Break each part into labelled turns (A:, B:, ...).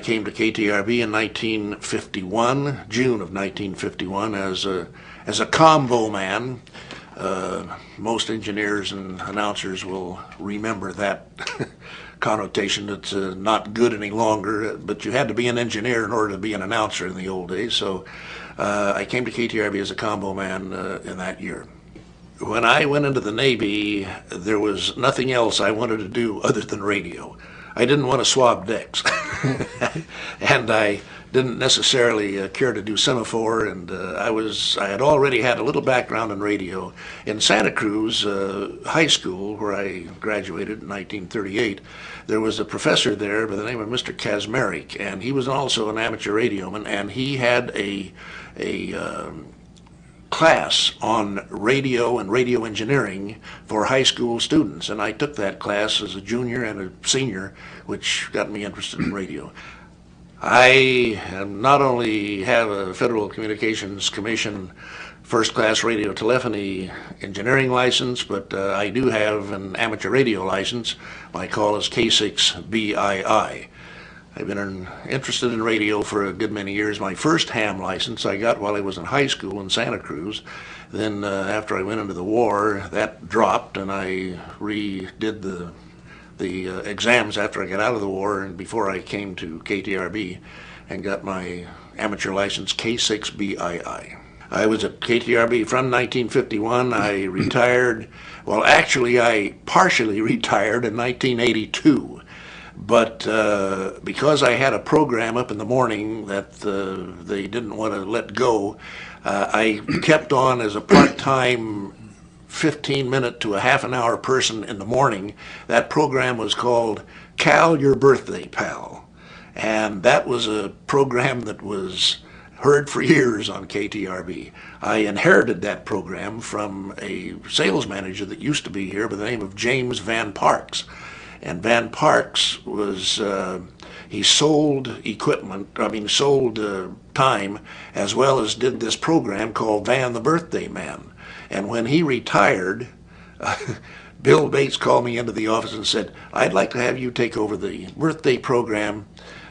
A: came to KTRB in 1951, June of 1951, as a combo man. Most engineers and announcers will remember that connotation. It's not good any longer, but you had to be an engineer in order to be an announcer in the old days. So I came to KTRB as a combo man in that year. When I went into the Navy, there was nothing else I wanted to do other than radio. I didn't want to swab decks, and I didn't necessarily care to do semaphore, and I had already had a little background in radio. In Santa Cruz High School, where I graduated in 1938, there was a professor there by the name of Mr. Kazmarek, and he was also an amateur radioman, and he had a class on radio and radio engineering for high school students, and I took that class as a junior and a senior, which got me interested in radio. I not only have a Federal Communications Commission first-class radio telephony engineering license, but I do have an amateur radio license. My call is K6BII. I've been interested in radio for a good many years. My first ham license I got while I was in high school in Santa Cruz. Then after I went into the war, that dropped, and I redid the exams after I got out of the war and before I came to KTRB, and got my amateur license K6BII. I was at KTRB from 1951. I retired. Well, actually, I partially retired in 1982. But because I had a program up in the morning that they didn't want to let go, I kept on as a part-time 15-minute to a half-an-hour person in the morning. That program was called Cal, Your Birthday Pal. And that was a program that was heard for years on KTRB. I inherited that program from a sales manager that used to be here by the name of James Van Parks. And Van Parks was, he sold sold time, as well as did this program called Van the Birthday Man. And when he retired, Bill Bates called me into the office and said, "I'd like to have you take over the birthday program.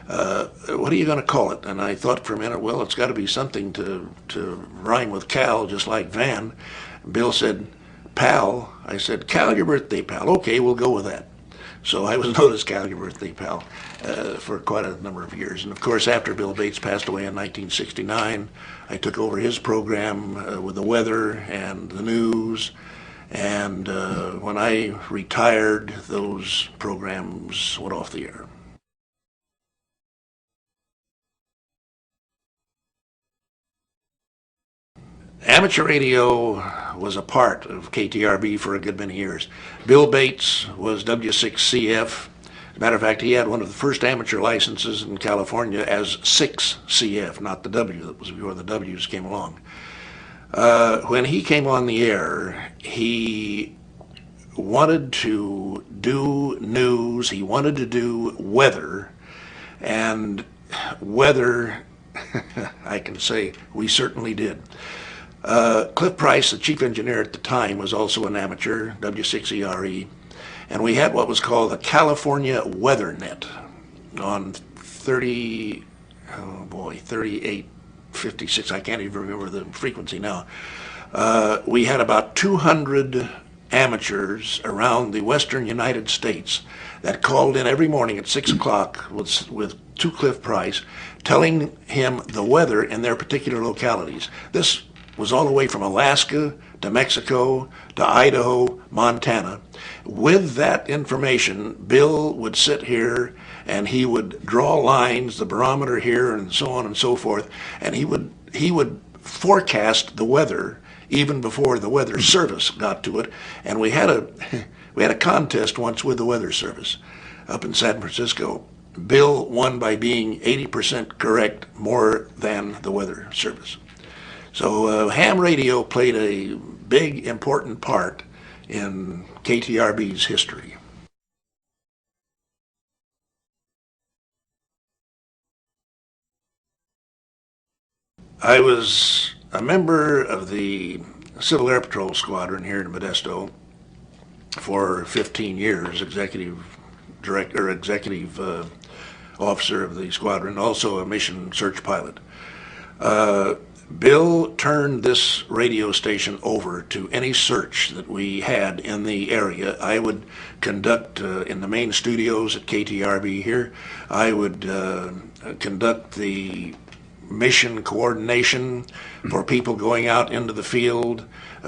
A: What are you going to call it?" And I thought for a minute, well, it's got to be something to rhyme with Cal, just like Van. Bill said, "Pal." I said, "Cal, your birthday pal." "Okay, we'll go with that." So I was known as Cal, your birthday pal, for quite a number of years. And of course, after Bill Bates passed away in 1969, I took over his program with the weather and the news. And when I retired, those programs went off the air. Amateur radio was a part of KTRB for a good many years. Bill Bates was W6CF. As a matter of fact, he had one of the first amateur licenses in California as 6CF, not the W. That was before the W's came along. When he came on the air, he wanted to do news, he wanted to do weather, and weather, I can say we certainly did. Cliff Price, the chief engineer at the time, was also an amateur, W6ERE, and we had what was called the California Weather Net on 3856, I can't even remember the frequency now. We had about 200 amateurs around the western United States that called in every morning at 6 o'clock to Cliff Price, telling him the weather in their particular localities. This was all the way from Alaska to Mexico to Idaho, Montana. With that information, Bill would sit here and he would draw lines, the barometer here and so on and so forth, and he would forecast the weather even before the Weather Service got to it. And we had a contest once with the Weather Service up in San Francisco. Bill won by being 80% correct more than the Weather Service. So ham radio played a big, important part in KTRB's history. I was a member of the Civil Air Patrol Squadron here in Modesto for 15 years, executive director, executive officer of the squadron, also a mission search pilot. Bill turned this radio station over to any search that we had in the area. I would conduct in the main studios at KTRB here, I would conduct the mission coordination for people going out into the field,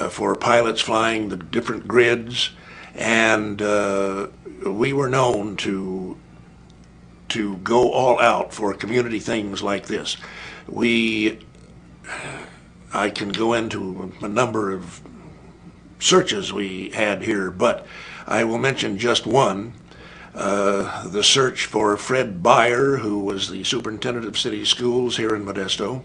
A: for pilots flying the different grids, and we were known to go all out for community things like this. I can go into a number of searches we had here, but I will mention just one. The search for Fred Beyer, who was the superintendent of city schools here in Modesto.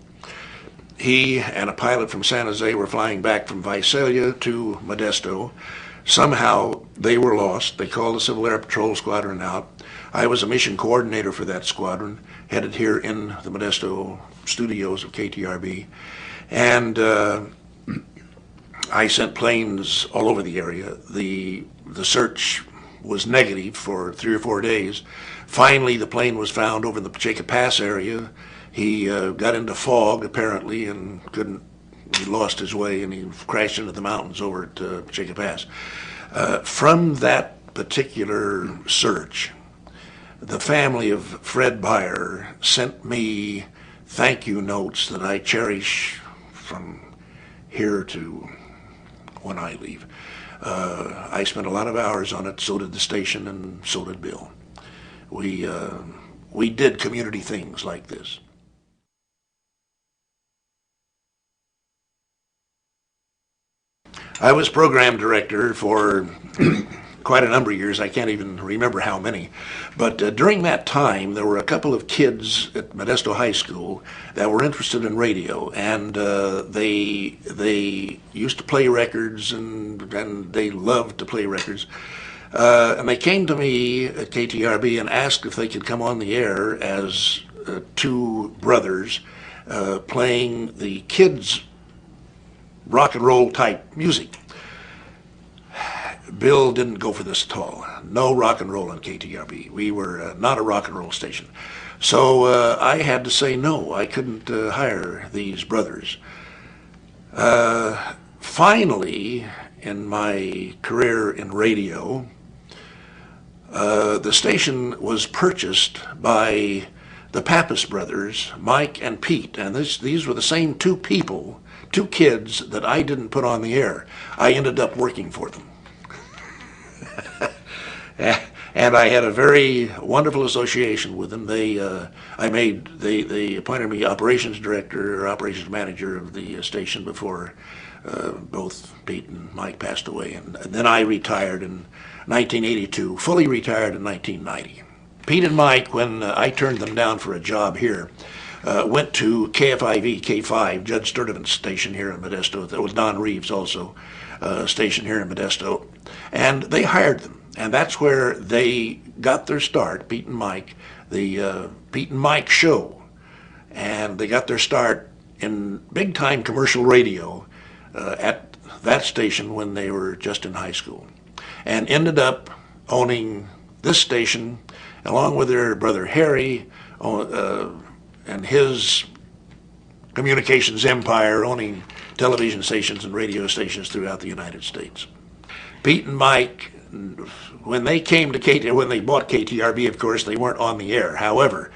A: He and a pilot from San Jose were flying back from Visalia to Modesto. Somehow they were lost. They called the Civil Air Patrol Squadron out. I was a mission coordinator for that squadron, headed here in the Modesto studios of KTRB. And I sent planes all over the area. The search was negative for 3 or 4 days. Finally, the plane was found over in the Pacheco Pass area. He got into fog, apparently, and he lost his way, and he crashed into the mountains over at Pacheco Pass. From that particular search, the family of Fred Beyer sent me thank you notes that I cherish from here to when I leave. I spent a lot of hours on it, so did the station, and so did Bill. We did community things like this. I was program director for quite a number of years. I can't even remember how many. But during that time, there were a couple of kids at Modesto High School that were interested in radio, and they used to play records, and they loved to play records. And they came to me at KTRB and asked if they could come on the air as two brothers playing the kids' rock and roll type music. Bill didn't go for this at all. No rock and roll on KTRB. We were not a rock and roll station. So I had to say no. I couldn't hire these brothers. Finally, in my career in radio, the station was purchased by the Pappas brothers, Mike and Pete, and these were the same two people, two kids that I didn't put on the air. I ended up working for them. And I had a very wonderful association with them. They appointed me operations director or operations manager of the station before both Pete and Mike passed away. And then I retired in 1982, fully retired in 1990. Pete and Mike, when I turned them down for a job here, went to KFIV, K5, Judge Sturdivant's station here in Modesto. That was Don Reeves also, station here in Modesto. And they hired them. And that's where they got their start, Pete and Mike, the Pete and Mike Show. And they got their start in big-time commercial radio at that station when they were just in high school. And ended up owning this station along with their brother Harry and his communications empire, owning television stations and radio stations throughout the United States. Pete and Mike, when they came to when they bought KTRB, of course, they weren't on the air. However,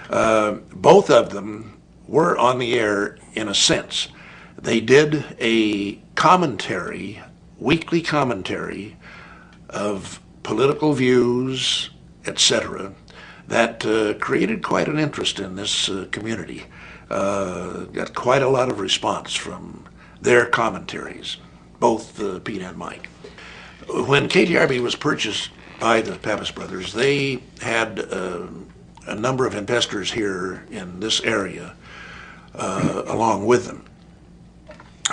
A: both of them were on the air in a sense. They did a commentary, weekly commentary of political views, etc., that created quite an interest in this community. Got quite a lot of response from their commentaries, both Pete and Mike. When KTRB was purchased by the Pappas brothers, they had a number of investors here in this area along with them.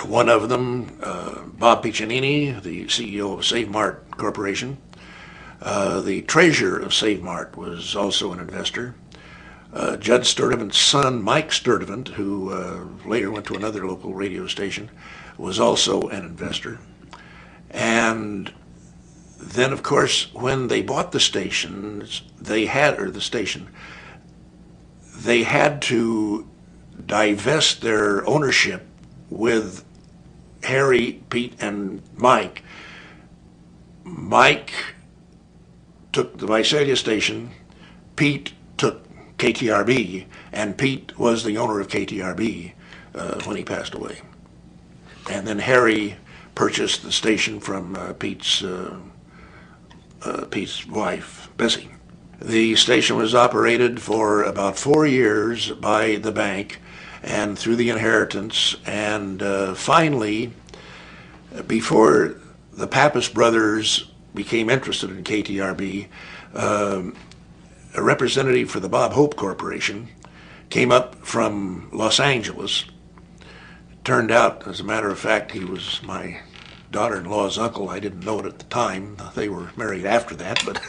A: One of them, Bob Piccinini, the CEO of Save Mart Corporation. The treasurer of Save Mart was also an investor. Judge Sturdivant's son, Mike Sturdivant, who later went to another local radio station, was also an investor. And then, of course, when they bought the station, they had to divest their ownership with Harry, Pete, and Mike. Mike took the Visalia station, Pete took KTRB, and Pete was the owner of KTRB when he passed away. And then Harry purchased the station from Pete's wife, Bessie. The station was operated for about 4 years by the bank and through the inheritance, and finally, before the Pappas brothers became interested in KTRB, a representative for the Bob Hope Corporation came up from Los Angeles. Turned out, as a matter of fact, he was my daughter-in-law's uncle. I didn't know it at the time. They were married after that, but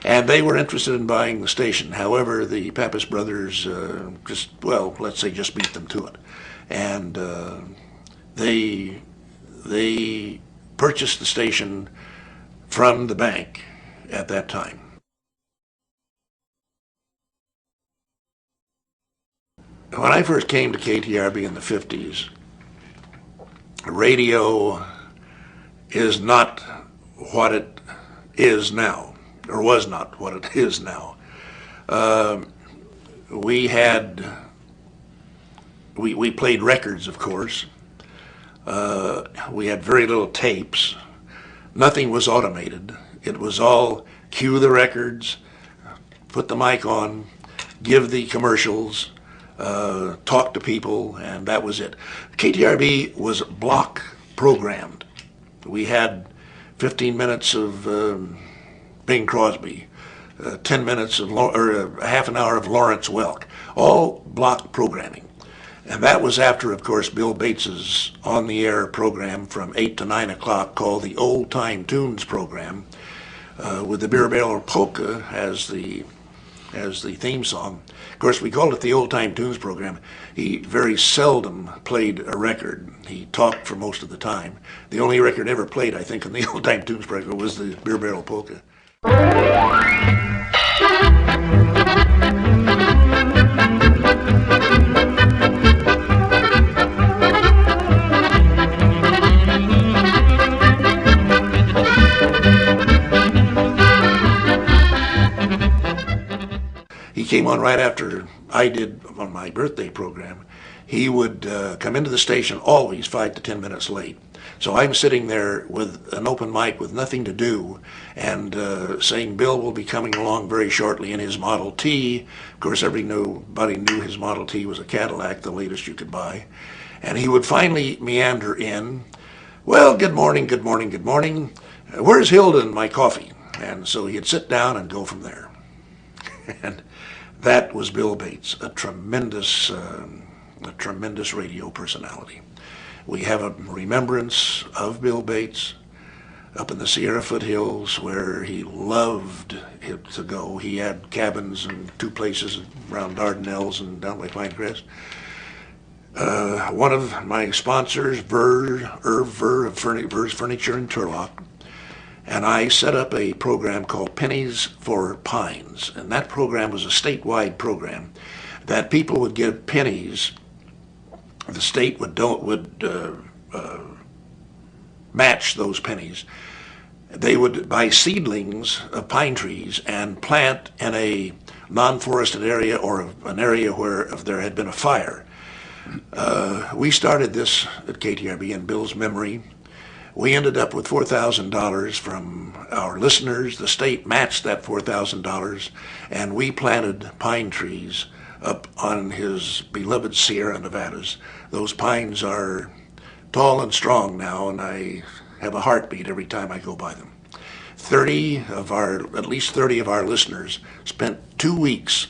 A: and they were interested in buying the station. However, the Pappas brothers let's say just beat them to it. And they purchased the station from the bank at that time. When I first came to KTRB in the 50s, radio is not what it is now, or was not what it is now. We played records, of course. We had very little tapes. Nothing was automated. It was all cue the records, put the mic on, give the commercials, talk to people, and that was it. KTRB was block programmed. We had 15 minutes of Bing Crosby, 10 minutes of, or a half an hour of Lawrence Welk, all block programming. And that was after, of course, Bill Bates's on-the-air program from 8 to 9 o'clock called the Old Time Tunes program, with the Beer Barrel Polka as the theme song. Of course, we called it the Old Time Tunes program. He very seldom played a record. He talked for most of the time. The only record ever played, I think, on the Old Time Tunes program was the Beer Barrel Polka. He came on right after I did on my birthday program. He would come into the station always 5 to 10 minutes late. So I'm sitting there with an open mic with nothing to do and saying Bill will be coming along very shortly in his Model T. Of course, everybody knew his Model T was a Cadillac, the latest you could buy. And he would finally meander in, well, good morning, good morning, good morning. Where's Hilda and my coffee? And so he'd sit down and go from there. And that was Bill Bates, a tremendous radio personality. We have a remembrance of Bill Bates up in the Sierra foothills where he loved to go. He had cabins in 2 places around Dardanelles and down by Pinecrest. One of my sponsors, Irv Ver of Ver's Furniture in Turlock, and I set up a program called Pennies for Pines. And that program was a statewide program that people would give pennies. The state would match those pennies. They would buy seedlings of pine trees and plant in a non-forested area or an area where if there had been a fire. We started this at KTRB in Bill's memory. We ended up with $4,000 from our listeners. The state matched that $4,000, and we planted pine trees up on his beloved Sierra Nevadas. Those pines are tall and strong now, and I have a heartbeat every time I go by them. At least 30 of our listeners spent 2 weeks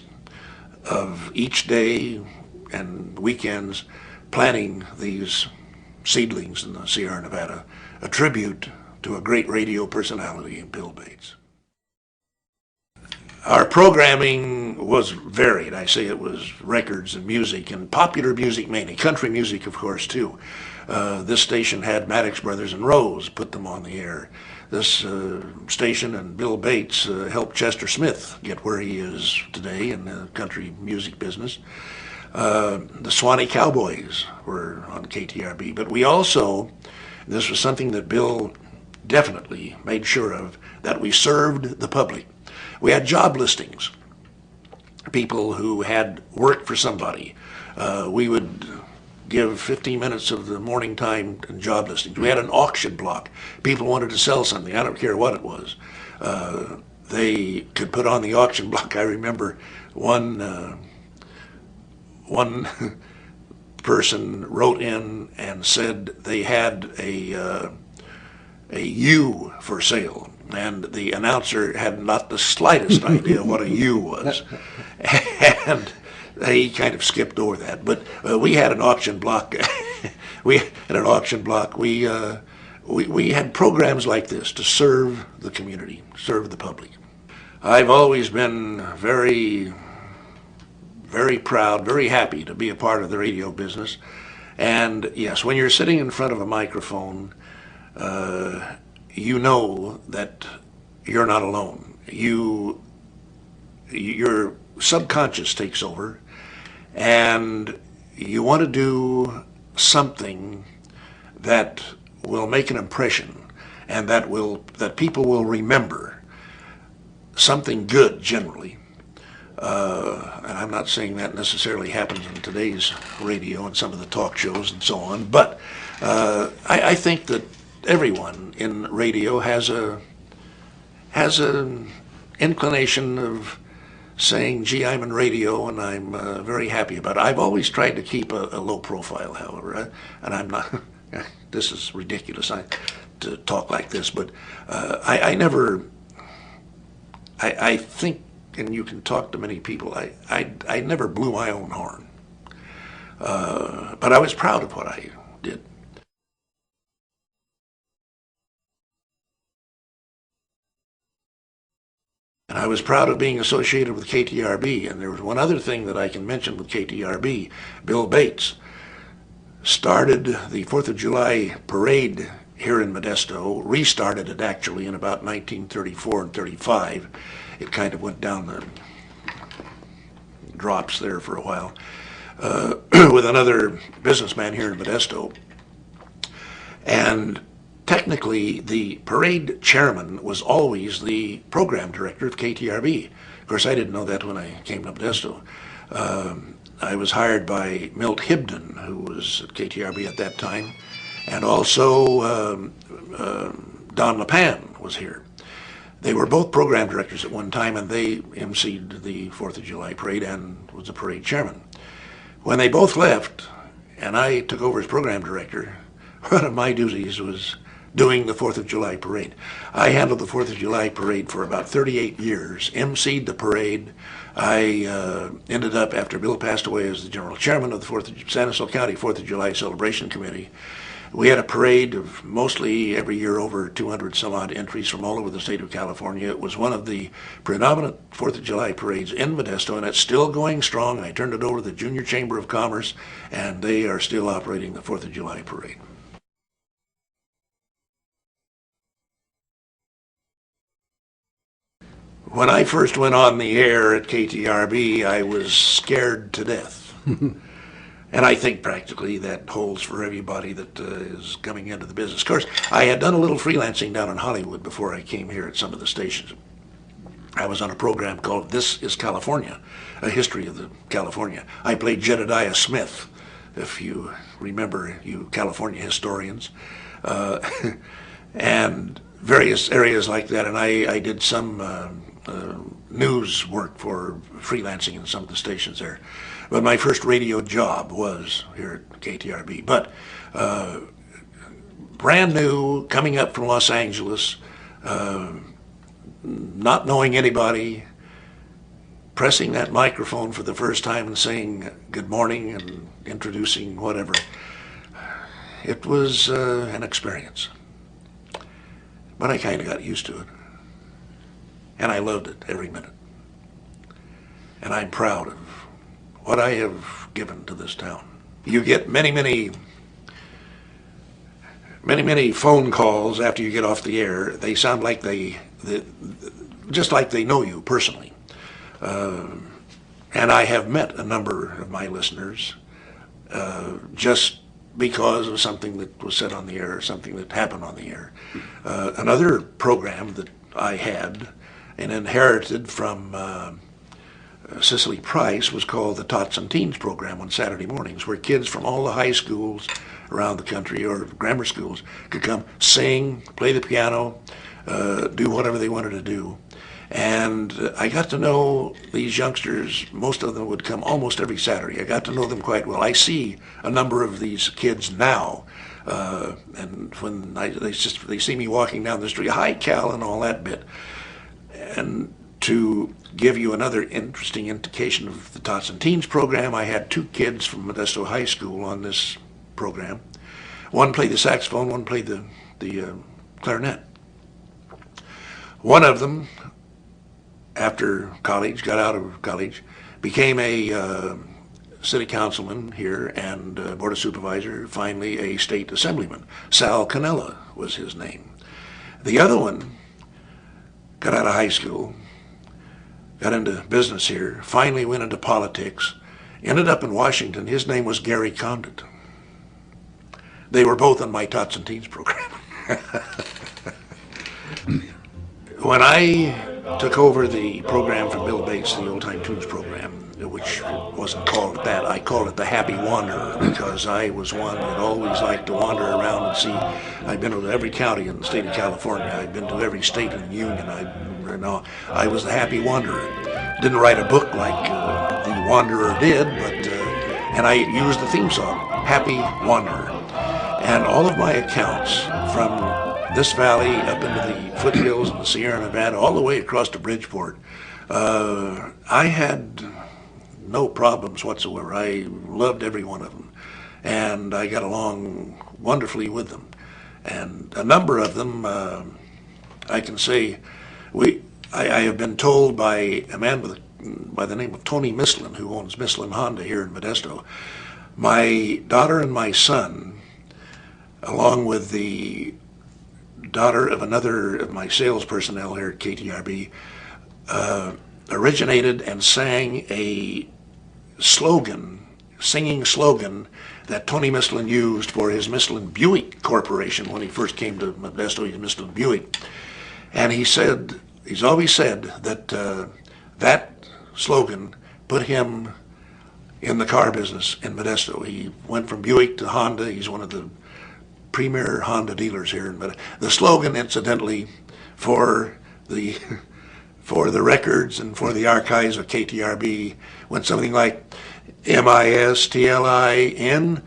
A: of each day and weekends planting these seedlings in the Sierra Nevada, a tribute to a great radio personality, Bill Bates. Our programming was varied. I say it was records and music, and popular music mainly, country music of course too. This station had Maddox Brothers and Rose, put them on the air. this station and Bill Bates helped Chester Smith get where he is today in the country music business. The Swanee Cowboys were on KTRB, but we also, this was something that Bill definitely made sure of, that we served the public. We had job listings, people who had worked for somebody. We would give 15 minutes of the morning time in job listings. We had an auction block. People wanted to sell something. I don't care what it was. They could put on the auction block. I remember one person wrote in and said they had a ewe for sale, and the announcer had not the slightest idea what a ewe was, and he kind of skipped over that. But we had an auction block. We had an auction block. We had programs like this to serve the community, serve the public. I've always been very proud, very happy to be a part of the radio business. And yes, when you're sitting in front of a microphone, you know that you're not alone. Your subconscious takes over, and you want to do something that will make an impression, and that people will remember. Something good, generally. And I'm not saying that necessarily happens in today's radio and some of the talk shows and so on, but I think that everyone in radio has an inclination of saying, gee, I'm in radio and I'm very happy about it. I've always tried to keep a low profile, however, and I'm not, this is ridiculous to talk like this, but I think, and you can talk to many people, I never blew my own horn. But I was proud of what I did. And I was proud of being associated with KTRB. And there was one other thing that I can mention with KTRB. Bill Bates started the 4th of July parade here in Modesto, restarted it actually in about 1934 and 35. It kind of went down the drops there for a while, with another businessman here in Modesto. And technically, the parade chairman was always the program director of KTRB. Of course, I didn't know that when I came to Modesto. I was hired by Milt Hibden, who was at KTRB at that time, and also Don LePan was here. They were both program directors at one time, and they emceed the 4th of July parade and was the parade chairman. When they both left, and I took over as program director, one of my duties was doing the 4th of July parade. I handled the 4th of July parade for about 38 years, emceed the parade. I ended up, after Bill passed away, as the general chairman of the San Ysidro County 4th of July Celebration Committee. We had a parade of mostly every year over 200 some odd entries from all over the state of California. It was one of the predominant 4th of July parades in Modesto, and it's still going strong. I turned it over to the Junior Chamber of Commerce, and they are still operating the 4th of July parade. When I first went on the air at KTRB, I was scared to death. And I think practically that holds for everybody that is coming into the business. Of course, I had done a little freelancing down in Hollywood before I came here at some of the stations. I was on a program called This is California, a history of the California. I played Jedediah Smith, if you remember, you California historians, and various areas like that. And I did some news work for freelancing in some of the stations there. But my first radio job was here at KTRB. But brand new, coming up from Los Angeles, not knowing anybody, pressing that microphone for the first time and saying good morning and introducing whatever. It was an experience. But I kind of got used to it. And I loved it every minute. And I'm proud of what I have given to this town. You get many many phone calls after you get off the air. They sound like just like they know you personally. And I have met a number of my listeners just because of something that was said on the air, or something that happened on the air. Another program that I had and inherited from Cicely Price was called the Tots and Teens program on Saturday mornings, where kids from all the high schools around the country or grammar schools could come sing, play the piano, do whatever they wanted to do. And I got to know these youngsters. Most of them would come almost every Saturday. I got to know them quite well. I see a number of these kids now, and when they see me walking down the street, hi Cal, and all that bit. And to give you another interesting indication of the Tots and Teens program, I had two kids from Modesto High School on this program. One played the saxophone, one played the clarinet. One of them, after college, got out of college, became a city councilman here and board of supervisor, finally a state assemblyman. Sal Canella was his name. The other one got out of high school, got into business here, finally went into politics, ended up in Washington. His name was Gary Condit. They were both on my Tots and Teens program. When I took over the program from Bill Bates, the Old Time Tunes program, which wasn't called that, I called it the Happy Wanderer, because I was one that always liked to wander around and see. I've been to every county in the state of California. I've been to every state in the union. I was the Happy Wanderer. Didn't write a book like the Wanderer did, but and I used the theme song, Happy Wanderer. And all of my accounts from this valley up into the foothills of the Sierra Nevada, all the way across to Bridgeport, I had no problems whatsoever. I loved every one of them, and I got along wonderfully with them. And a number of them, I can say, I have been told by a man by the name of Tony Mislin, who owns Mislin Honda here in Modesto, my daughter and my son, along with the daughter of another of my sales personnel here at KTRB, originated and sang a singing slogan that Tony Mislin used for his Mislin Buick Corporation when he first came to Modesto. He's Mislin Buick. And he's always said that that slogan put him in the car business in Modesto. He went from Buick to Honda. He's one of the premier Honda dealers here. But the slogan, incidentally, for the records and for the archives of KTRB, went something like MISTLIN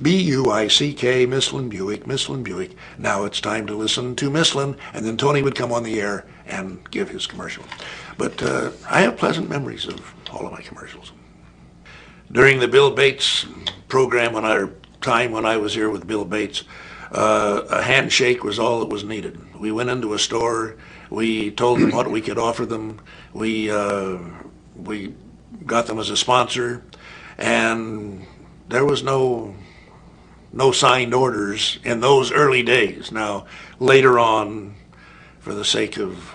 A: BUICK, Mislin Buick, Mislin Buick. Now it's time to listen to Mislin, and then Tony would come on the air and give his commercial. But I have pleasant memories of all of my commercials. During the Bill Bates program, when I was here with Bill Bates, a handshake was all that was needed. We went into a store, we told them what we could offer them, we got them as a sponsor, and there was no signed orders in those early days. Now, later on, for the sake of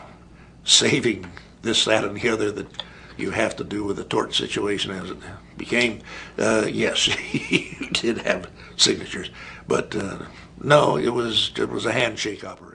A: saving this, that, and the other that you have to do with the tort situation as it became, yes, you did have signatures, but no, it was a handshake operation.